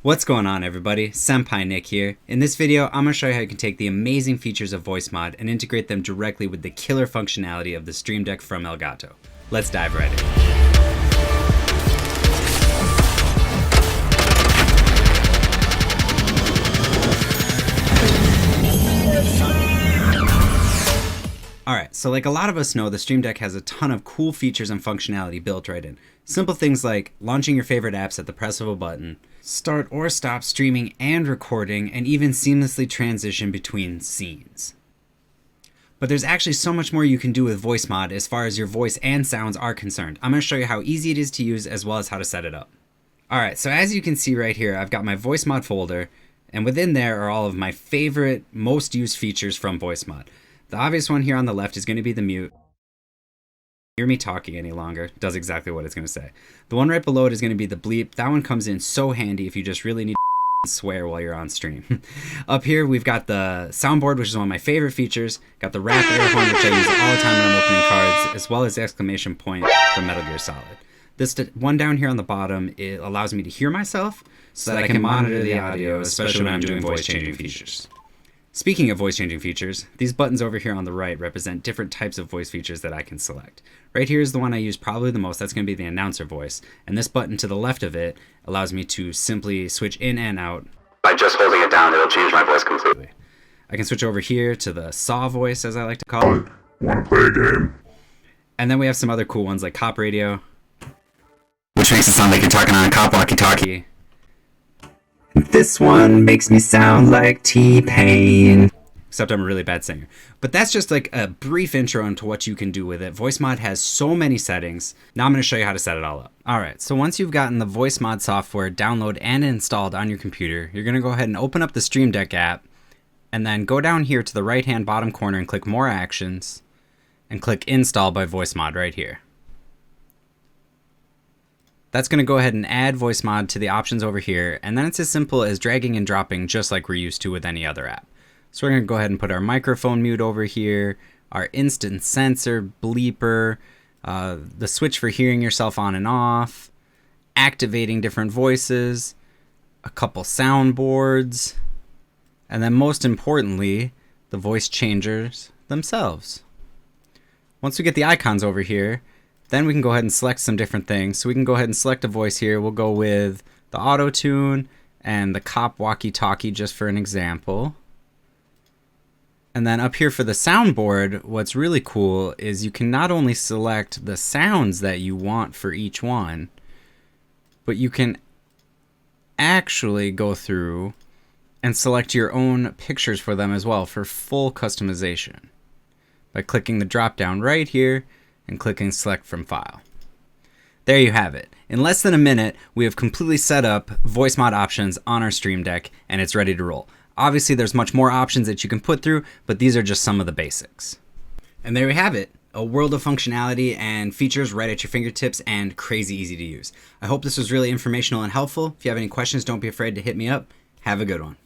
What's going on, everybody? Senpai Nick here. In this video, I'm going to show you how you can take the amazing features of VoiceMod and integrate them directly with the killer functionality of the StreamDeck from Elgato. Let's dive right in. Alright, so like a lot of us know, the StreamDeck has a ton of cool features and functionality built right in. Simple things like launching your favorite apps at the press of a button, start or stop streaming and recording, and even seamlessly transition between scenes. But there's actually so much more you can do with VoiceMod as far as your voice and sounds are concerned. I'm going to show you how easy it is to use as well as how to set it up. Alright, so as you can see right here, I've got my VoiceMod folder, and within there are all of my favorite, most used features from VoiceMod. The obvious one here on the left is going to be the mute. Hear me talking any longer, does exactly what it's going to say. The one right below it is going to be the bleep. That one comes in so handy if you just really need to swear while you're on stream. Up here we've got the soundboard, which is one of my favorite features. Got the rap air horn, which I use all the time when I'm opening cards, as well as the exclamation point from Metal Gear Solid. This one down here on the bottom, it allows me to hear myself so that I can monitor the audio, especially when I'm doing voice changing features. Speaking of voice-changing features, these buttons over here on the right represent different types of voice features that I can select. Right here is the one I use probably the most. That's going to be the announcer voice. And this button to the left of it allows me to simply switch in and out. By just holding it down, it'll change my voice completely. I can switch over here to the saw voice, as I like to call it. Want to play a game? And then we have some other cool ones like cop radio, Which makes it sound like you're talking on a cop walkie-talkie. This one makes me sound like T-Pain. Except I'm a really bad singer. But that's just like a brief intro into what you can do with it. VoiceMod has so many settings. Now I'm going to show you how to set it all up. Alright, so once you've gotten the VoiceMod software downloaded and installed on your computer, you're going to go ahead and open up the StreamDeck app, and then go down here to the right-hand bottom corner and click More Actions, and click Install by VoiceMod right here. That's going to go ahead and add VoiceMod to the options over here, and then it's as simple as dragging and dropping just like we're used to with any other app. So we're going to go ahead and put our microphone mute over here, our instant sensor, bleeper, the switch for hearing yourself on and off, activating different voices, a couple soundboards, and then most importantly, the voice changers themselves. Once we get the icons over here, then we can go ahead and select some different things. So we can go ahead and select a voice here. We'll go with the auto tune and the cop walkie-talkie just for an example. And then up here for the soundboard, what's really cool is you can not only select the sounds that you want for each one, but you can actually go through and select your own pictures for them as well for full customization by clicking the drop down right here and clicking Select from File. There you have it. In less than a minute, we have completely set up VoiceMod options on our StreamDeck, and it's ready to roll. Obviously, there's much more options that you can put through, but these are just some of the basics. And there we have it. A world of functionality and features right at your fingertips and crazy easy to use. I hope this was really informational and helpful. If you have any questions, don't be afraid to hit me up. Have a good one.